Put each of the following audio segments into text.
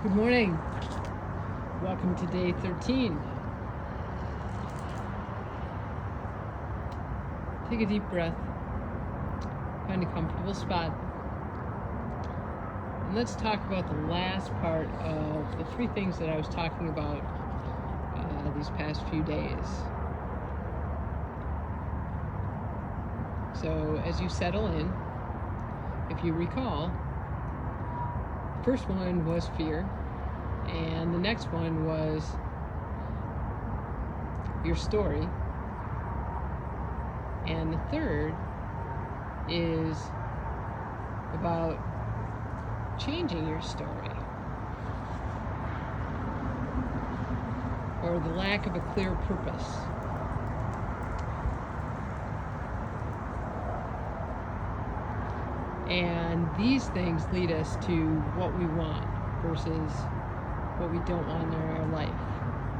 Good morning. Welcome to day 13. Take a deep breath. Find a comfortable spot. And let's talk about the last part of the three things that I was talking about these past few days. So as you settle in, if you recall, the first one was fear, and the next one was your story, and the third is about changing your story, or the lack of a clear purpose. And these things lead us to what we want versus what we don't want in our life.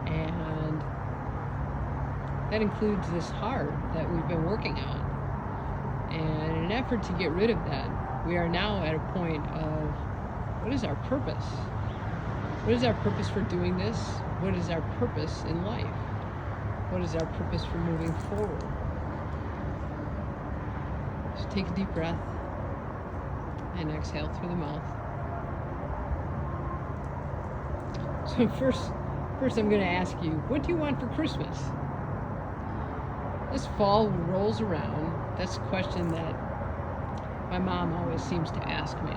And that includes this heart that we've been working on. And in an effort to get rid of that, we are now at a point of, what is our purpose? What is our purpose for doing this? What is our purpose in life? What is our purpose for moving forward? So take a deep breath and exhale through the mouth. So first I'm going to ask you, what do you want for Christmas? This fall rolls around. That's a question that my mom always seems to ask me.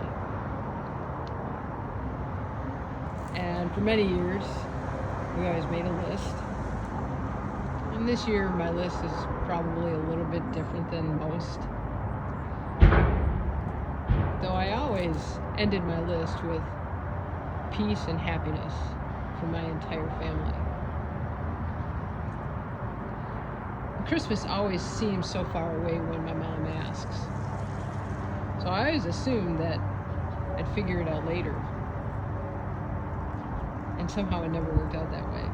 And for many years, we always made a list. And this year, my list is probably a little bit different than most. Though I always ended my list with peace and happiness for my entire family. Christmas always seems so far away when my mom asks. So I always assumed that I'd figure it out later. And somehow it never worked out that way.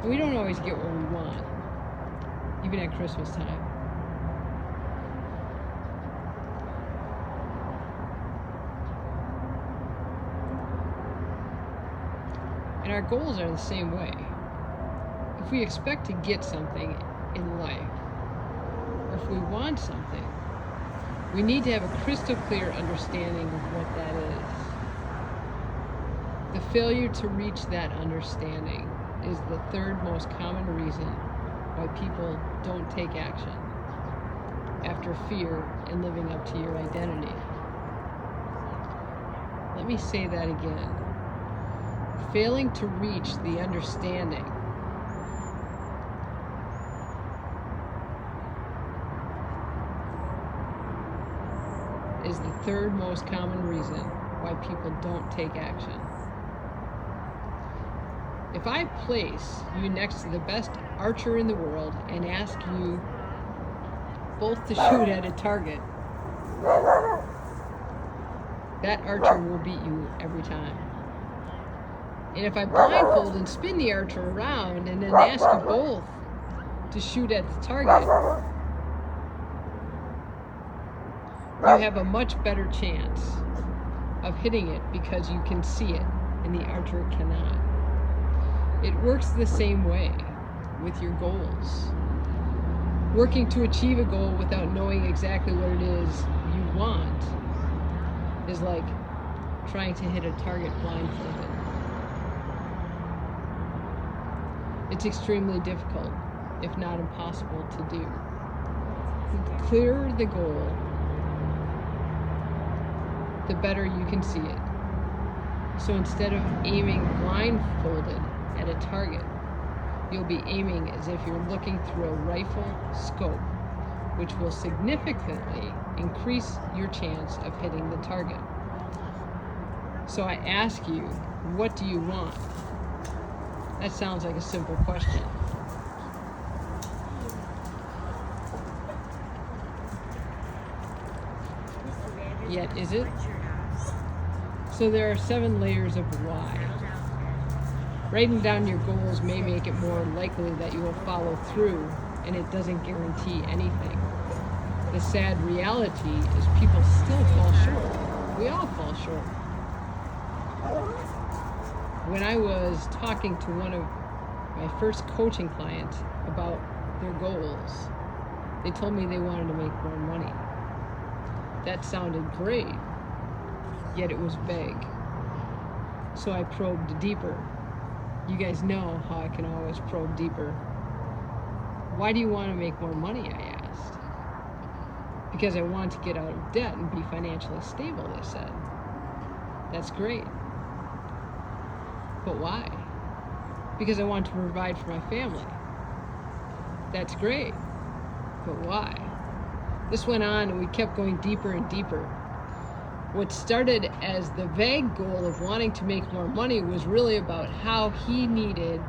And we don't always get what we want, even at Christmas time. And our goals are the same way. If we expect to get something in life, or if we want something, we need to have a crystal clear understanding of what that is. The failure to reach that understanding is the third most common reason why people don't take action after fear and living up to your identity. Let me say that again. Failing to reach the understanding is the third most common reason why people don't take action. If I place you next to the best archer in the world and ask you both to shoot at a target, that archer will beat you every time. And if I blindfold and spin the archer around and then ask you both to shoot at the target, you have a much better chance of hitting it because you can see it and the archer cannot. It works the same way with your goals. Working to achieve a goal without knowing exactly what it is you want is like trying to hit a target blindfolded. It's extremely difficult, if not impossible, to do. The clearer the goal, the better you can see it. So instead of aiming blindfolded at a target, you'll be aiming as if you're looking through a rifle scope, which will significantly increase your chance of hitting the target. So I ask you, what do you want? That sounds like a simple question. Yet, is it? So there are 7 layers of why. Writing down your goals may make it more likely that you will follow through, and it doesn't guarantee anything. The the sad reality is people still fall short. We all fall short. When I was talking to one of my first coaching clients about their goals, they told me they wanted to make more money. That sounded great, yet it was vague. So I probed deeper. You guys know how I can always probe deeper. Why do you want to make more money, I asked. Because I want to get out of debt and be financially stable, they said. That's great. But why? Because I want to provide for my family. That's great. But why? This went on and we kept going deeper and deeper. What started as the vague goal of wanting to make more money was really about how she needed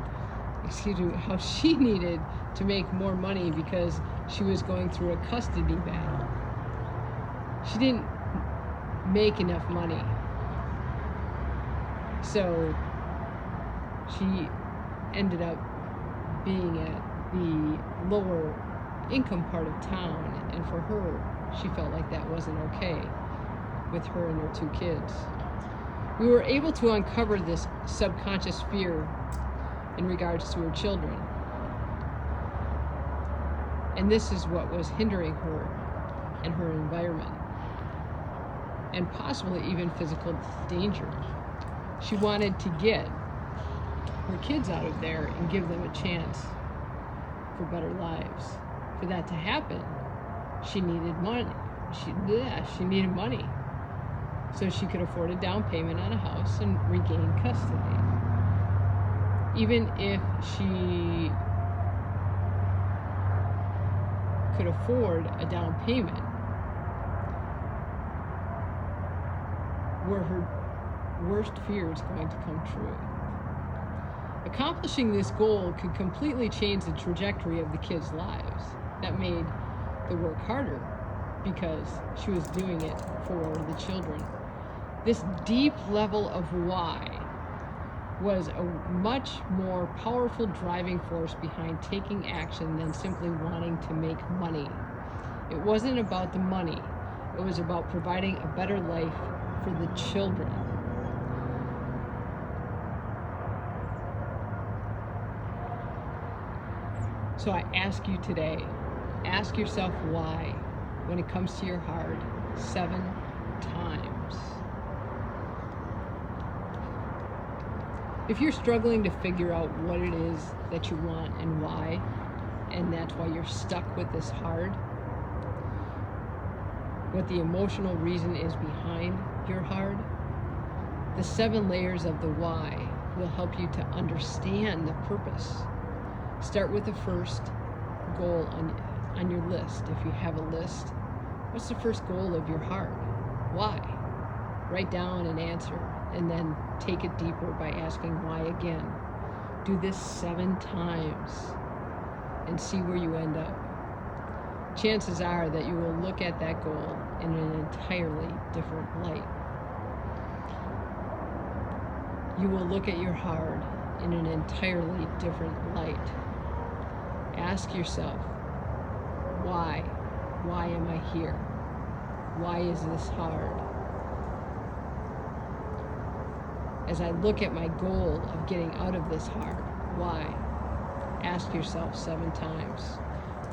to make more money because she was going through a custody battle. She didn't make enough money. So she ended up being at the lower income part of town, and for her, she felt like that wasn't okay with her and her 2 kids. We were able to uncover this subconscious fear in regards to her children. And this is what was hindering her and her environment, and possibly even physical danger. She wanted to get her kids out of there and give them a chance for better lives. For that to happen, she needed money. She needed money so she could afford a down payment on a house and regain custody. Even if she could afford a down payment, were her worst fears going to come true? Accomplishing this goal could completely change the trajectory of the kids' lives. That made the work harder because she was doing it for the children. This deep level of why was a much more powerful driving force behind taking action than simply wanting to make money. It wasn't about the money. It was about providing a better life for the children. So I ask you today, ask yourself why when it comes to your heart 7 times. If you're struggling to figure out what it is that you want and why, and that's why you're stuck with this hard, what the emotional reason is behind your hard, the 7 layers of the why will help you to understand the purpose. Start with the first goal on your list. If you have a list, what's the first goal of your heart? Why? Write down an answer and then take it deeper by asking why again. Do this 7 times and see where you end up. Chances are that you will look at that goal in an entirely different light. You will look at your heart in an entirely different light. Ask yourself, why? Why am I here? Why is this hard? As I look at my goal of getting out of this hard, why? Ask yourself 7 times.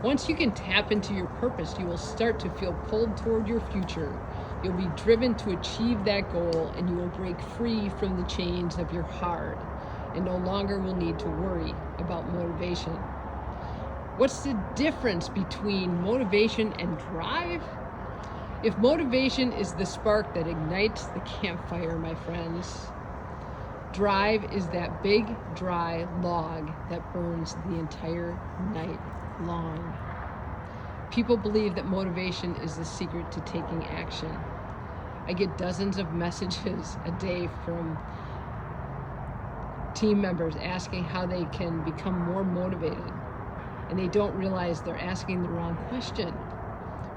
Once you can tap into your purpose, you will start to feel pulled toward your future. You'll be driven to achieve that goal, and you will break free from the chains of your hard and no longer will need to worry about motivation. What's the difference between motivation and drive? If motivation is the spark that ignites the campfire, my friends, drive is that big, dry log that burns the entire night long. People believe that motivation is the secret to taking action. I get dozens of messages a day from team members asking how they can become more motivated, and they don't realize they're asking the wrong question.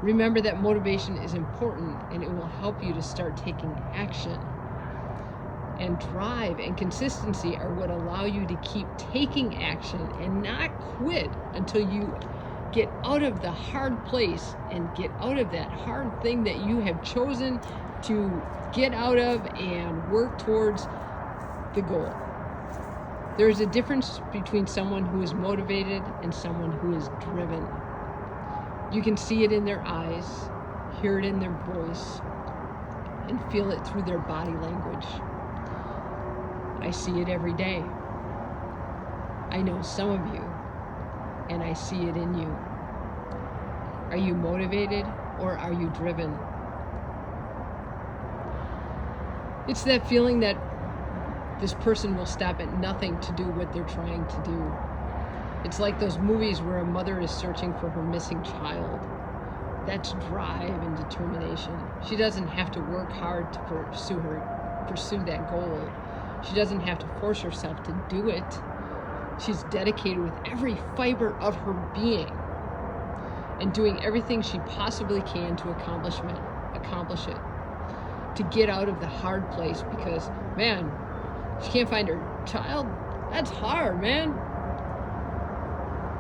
Remember that motivation is important and it will help you to start taking action. And drive and consistency are what allow you to keep taking action and not quit until you Get out of the hard place and get out of that hard thing that you have chosen to get out of and work towards the goal. There is a difference between someone who is motivated and someone who is driven. You can see it in their eyes, hear it in their voice, and feel it through their body language. I see it every day. I know some of you, and I see it in you. Are you motivated or are you driven? It's that feeling that this person will stop at nothing to do what they're trying to do. It's like those movies where a mother is searching for her missing child. That's drive and determination. She doesn't have to work hard to pursue that goal. She doesn't have to force herself to do it. She's dedicated with every fiber of her being and doing everything she possibly can to accomplish it. To get out of the hard place because, man, she can't find her child. That's hard, man.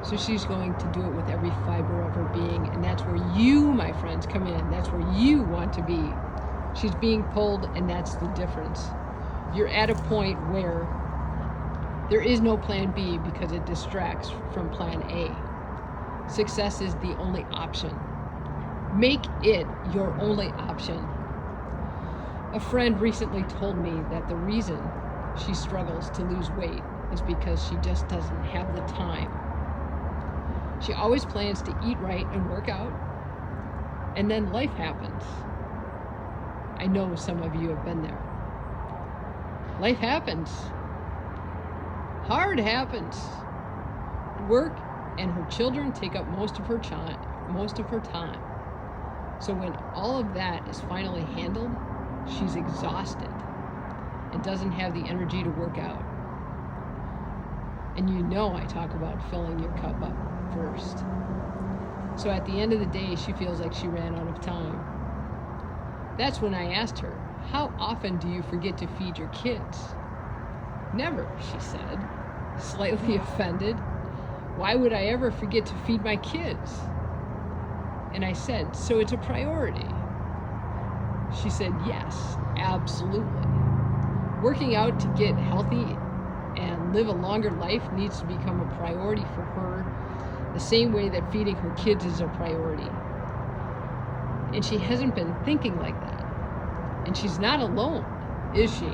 So she's going to do it with every fiber of her being, and that's where you, my friends, come in. That's where you want to be. She's being pulled, and that's the difference. You're at a point where there is no plan B because it distracts from plan A. Success is the only option. Make it your only option. A friend recently told me that the reason she struggles to lose weight is because she just doesn't have the time. She always plans to eat right and work out, and then life happens. I know some of you have been there. Life happens. Hard happens. Work and her children take up most of her time. So when all of that is finally handled, she's exhausted and doesn't have the energy to work out. And you know I talk about filling your cup up first. So at the end of the day, she feels like she ran out of time. That's when I asked her, how often do you forget to feed your kids? Never, she said, slightly offended. Why would I ever forget to feed my kids? And I said, so it's a priority. She said, yes, absolutely. Working out to get healthy and live a longer life needs to become a priority for her, the same way that feeding her kids is a priority. And she hasn't been thinking like that. And she's not alone, is she?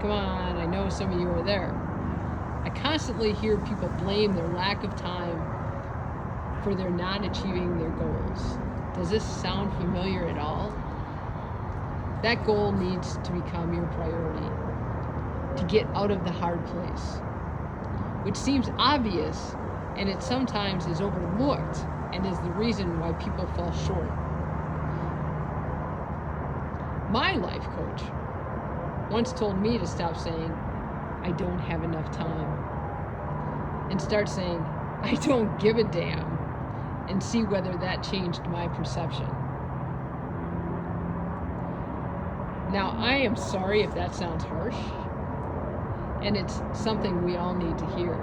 Come on, I know some of you are there. I constantly hear people blame their lack of time for their not achieving their goals. Does this sound familiar at all? That goal needs to become your priority, to get out of the hard place, which seems obvious, and it sometimes is overlooked and is the reason why people fall short. My life coach once told me to stop saying, I don't have enough time, and start saying, I don't give a damn, and see whether that changed my perception. Now, I am sorry if that sounds harsh, and it's something we all need to hear.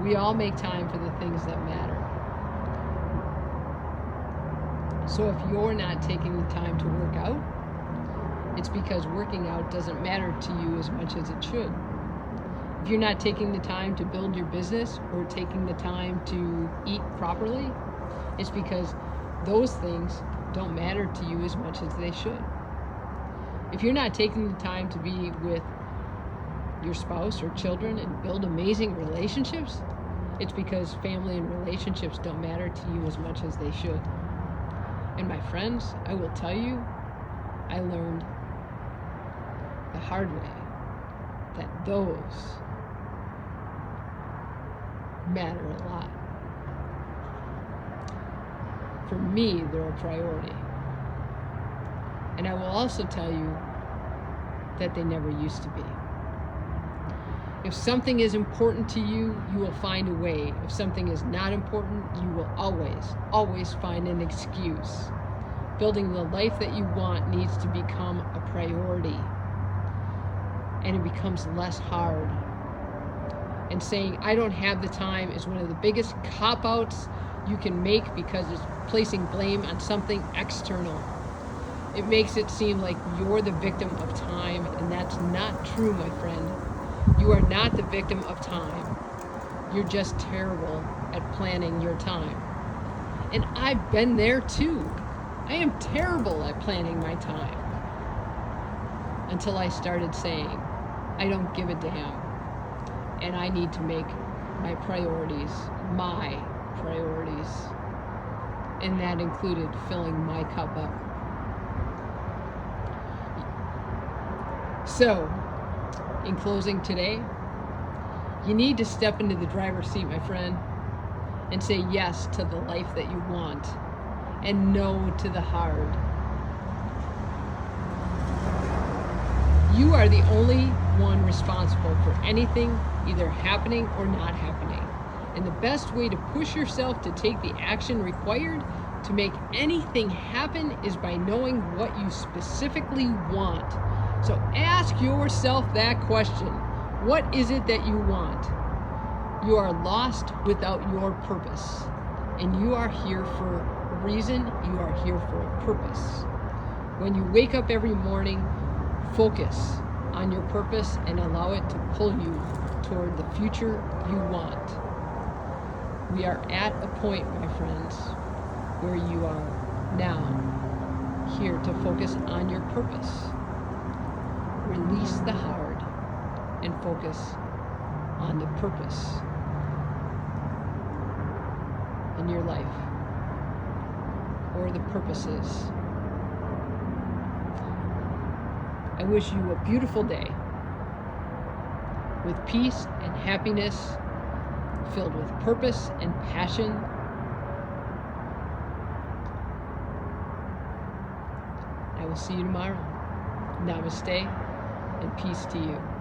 We all make time for the things that matter. So if you're not taking the time to work out, it's because working out doesn't matter to you as much as it should. If you're not taking the time to build your business or taking the time to eat properly, it's because those things don't matter to you as much as they should. If you're not taking the time to be with your spouse or children and build amazing relationships, it's because family and relationships don't matter to you as much as they should. And my friends, I will tell you, I learned the hard way that those matter a lot. For me, they're a priority. And I will also tell you that they never used to be. If something is important to you, you will find a way. If something is not important, you will always find an excuse. Building the life that you want needs to become a priority. And it becomes less hard And saying, I don't have the time is one of the biggest cop-outs you can make, because it's placing blame on something external. It makes it seem like you're the victim of time, and that's not true, my friend. You are not the victim of time. You're just terrible at planning your time. And I've been there too. I am terrible at planning my time. Until I started saying, I don't give a damn. And I need to make my priorities my priorities. And that included filling my cup up. So, in closing today, you need to step into the driver's seat, my friend, and say yes to the life that you want, and no to the hard. You are the only one responsible for anything either happening or not happening. And the best way to push yourself to take the action required to make anything happen is by knowing what you specifically want. So ask yourself that question. What is it that you want? You are lost without your purpose. And you are here for a reason. You are here for a purpose. When you wake up every morning, focus on your purpose and allow it to pull you toward the future you want. We are at a point, my friends, where you are now here to focus on your purpose. Release the hard and focus on the purpose in your life, or the purposes. I wish you a beautiful day with peace and happiness, filled with purpose and passion. I will see you tomorrow. Namaste and peace to you.